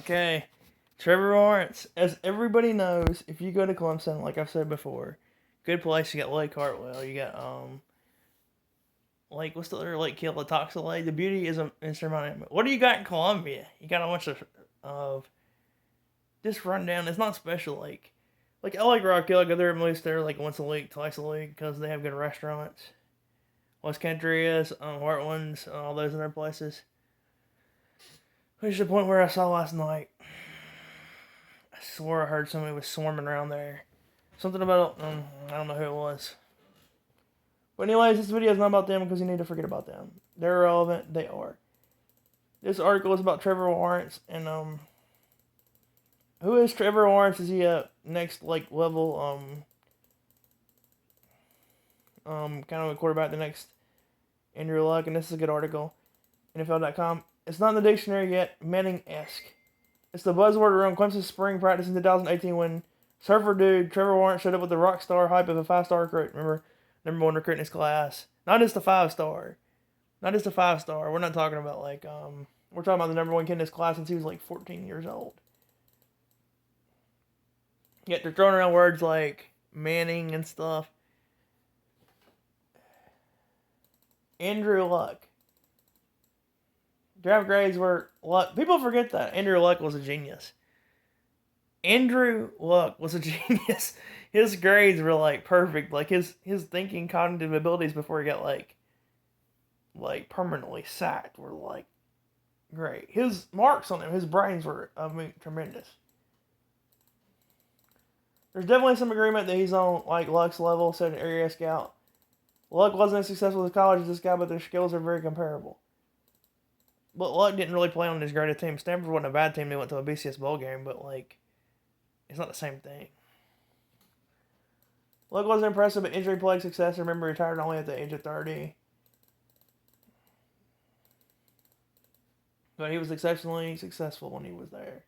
Okay. Trevor Lawrence, as everybody knows, if you go to Clemson, like I've said before, good place. You got Lake Hartwell. You got Lake, what's the other lake? Kilatoxa Lake. The beauty is insurmountable. What do you got in Columbia? You got a bunch of just rundown. It's not special. Like I like Rock Hill. I go there at least there like once a week, twice a week because they have good restaurants. West Country is Heartlands, all those other places. Which is the point where I saw last night. I swore I heard somebody was swarming around there. Something about I don't know who it was. But anyways, this video is not about them because you need to forget about them. They're irrelevant. They are. This article is about Trevor Lawrence and who is Trevor Lawrence? Is he a next like level kind of a quarterback, the next Andrew Luck? And this is a good article. NFL.com. It's not in the dictionary yet. Manning-esque. It's the buzzword around Clemson's spring practice in 2018 when surfer dude Trevor Lawrence showed up with the rock star hype of a 5-star recruit. Remember, number one recruit in his class. Not just a 5-star. Not just a 5-star. We're not talking about like we're talking about the number one kid in his class since he was like 14 years old. Yet they're throwing around words like Manning and stuff. Andrew Luck. Draft grades were Luck. People forget that Andrew Luck was a genius. Andrew Luck was a genius. His grades were like perfect. Like his thinking cognitive abilities before he got like permanently sacked were like great. His marks on him, his brains were tremendous. There's definitely some agreement that he's on like Luck's level, said an area scout. Luck wasn't as successful as college as this guy, but their skills are very comparable. But Luck didn't really play on his greatest team. Stanford wasn't a bad team. They went to a BCS bowl game, but like, it's not the same thing. Luck wasn't impressive, but injury-plagued success. Remember, retired only at the age of 30. But he was exceptionally successful when he was there.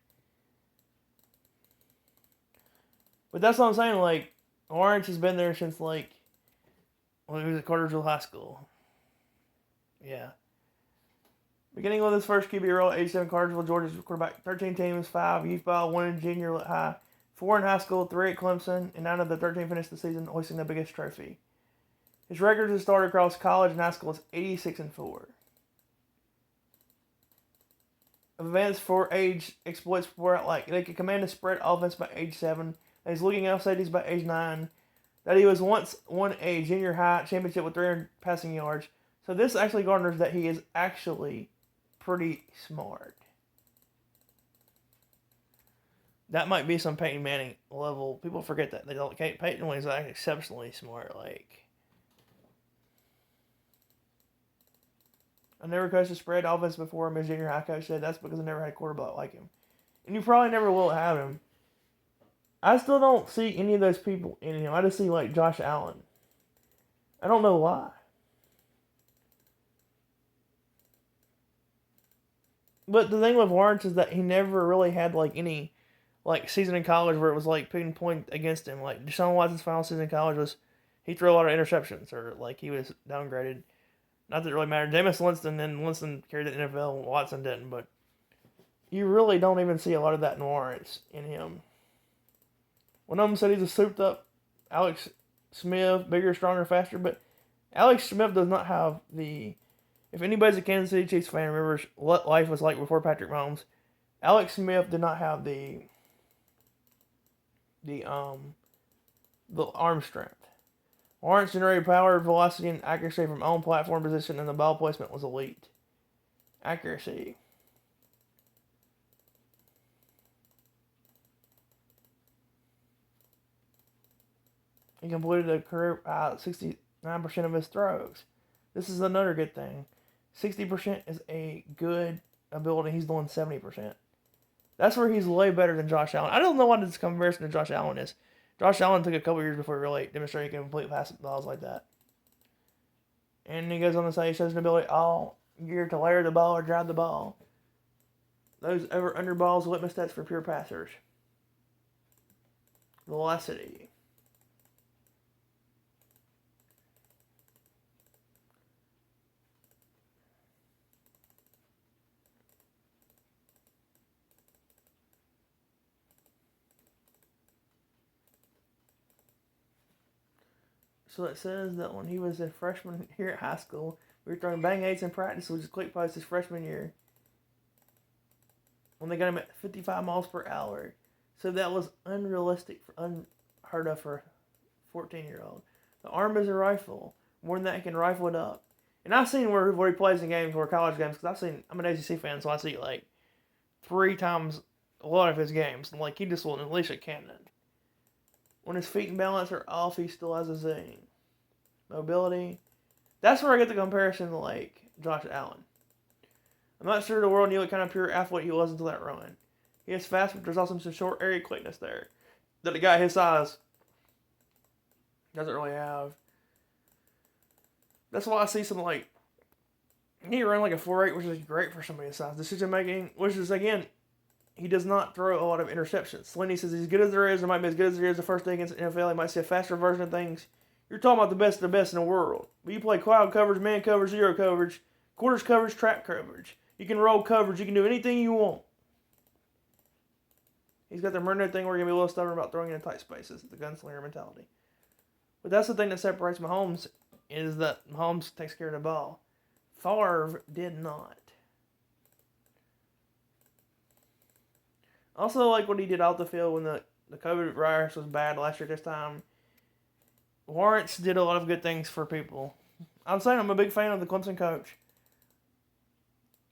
But that's what I'm saying. Like, Lawrence has been there since like when he was at Cartersville High School. Yeah. Beginning with his first QB role at age 7, Cartersville, Georgia's quarterback. 13 teams, 5 youth ball, 1 in junior high, 4 in high school, 3 at Clemson, and 9 of the 13 finished the season hoisting the biggest trophy. His record as a starter across college and high school is 86-4. Advanced for age exploits were like they could command a spread offense by age 7. And he's looking out safeties by age 9. That he was once won a junior high championship with 300 passing yards. So this actually garners that he is actually pretty smart. That might be some Peyton Manning level. People forget that. They don't. Peyton was actually exceptionally smart. Like, I never coached a spread offense before. His junior high coach said that's because I never had a quarterback like him. And you probably never will have him. I still don't see any of those people in him. I just see like Josh Allen. I don't know why. But the thing with Lawrence is that he never really had like any like season in college where it was like pinpoint against him. Like Deshaun Watson's final season in college was he threw a lot of interceptions or like he was downgraded. Not that it really mattered. Jameis Winston carried the NFL. Watson didn't, but you really don't even see a lot of that in Lawrence in him. One of them said he's a souped up Alex Smith, bigger, stronger, faster, but Alex Smith does not have the. If anybody's a Kansas City Chiefs fan remembers what life was like before Patrick Mahomes, Alex Smith did not have the arm strength. Lawrence generated power, velocity, and accuracy from own platform position, and the ball placement was elite. Accuracy. He completed a career 69% of his throws. This is another good thing. 60% is a good ability. He's doing 70%. That's where he's way better than Josh Allen. I don't know what this comparison to Josh Allen is. Josh Allen took a couple years before he really demonstrated he can complete pass balls like that. And he goes on to say he shows an ability all year to layer the ball or drive the ball. Those over-under balls litmus test for pure passers. Velocity. So it says that when he was a freshman here at high school, we were throwing bang eights in practice, which is quick post his freshman year. When they got him at 55 miles per hour. So that was unrealistic, unheard of for a 14-year-old. The arm is a rifle. More than that, he can rifle it up. And I've seen where he plays in games, or college games, because I'm an ACC fan, so I see like 3 times a lot of his games. Like, he just will unleash a cannon. When his feet and balance are off, he still has a zing. Mobility. That's where I get the comparison to, like, Josh Allen. I'm not sure the world knew what kind of pure athlete he was until that run. He is fast, but there's also some short area quickness there that a guy his size doesn't really have. That's why I see some, like, he ran like a 4.8, which is great for somebody his size. Decision making, which is, again, he does not throw a lot of interceptions. Slindy says he's good as there is, or might be as good as there is the first day against the NFL. He might see a faster version of things. You're talking about the best of the best in the world. But you play cloud coverage, man coverage, zero coverage, quarters coverage, trap coverage. You can roll coverage. You can do anything you want. He's got the Murno thing where you're going to be a little stubborn about throwing in tight spaces. The gunslinger mentality. But that's the thing that separates Mahomes, is that Mahomes takes care of the ball. Favre did not. Also, like what he did out the field when the COVID virus was bad last year this time. Lawrence did a lot of good things for people. I'm saying I'm a big fan of the Clemson coach.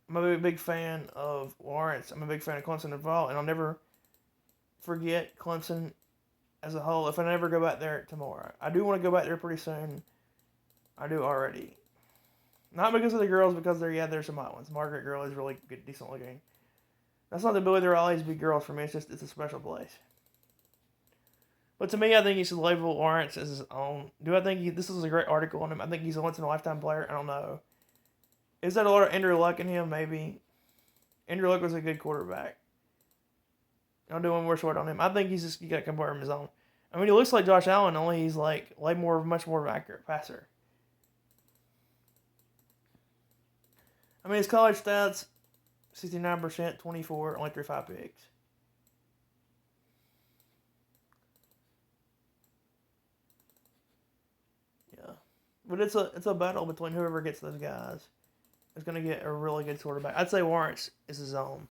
I'm a big fan of Lawrence. I'm a big fan of Clemson involved, and I'll never forget Clemson as a whole if I never go back there tomorrow. I do want to go back there pretty soon. I do already. Not because of the girls, because there's some hot ones. Margaret Girl is really good, decent looking. That's not the ability there will always be girls for me. It's a special place. But to me, I think he should label Lawrence as his own. Do I think this is a great article on him? I think he's a once-in-a-lifetime player. I don't know. Is that a lot of Andrew Luck in him? Maybe. Andrew Luck was a good quarterback. I'll do one more short on him. I think you got to compare him his own. I mean, he looks like Josh Allen, only he's like much more accurate passer. I mean, his college stats, 69%, 24, only 3.5 picks. Yeah. But it's a battle between whoever gets those guys is going to get a really good quarterback. I'd say Lawrence is his own.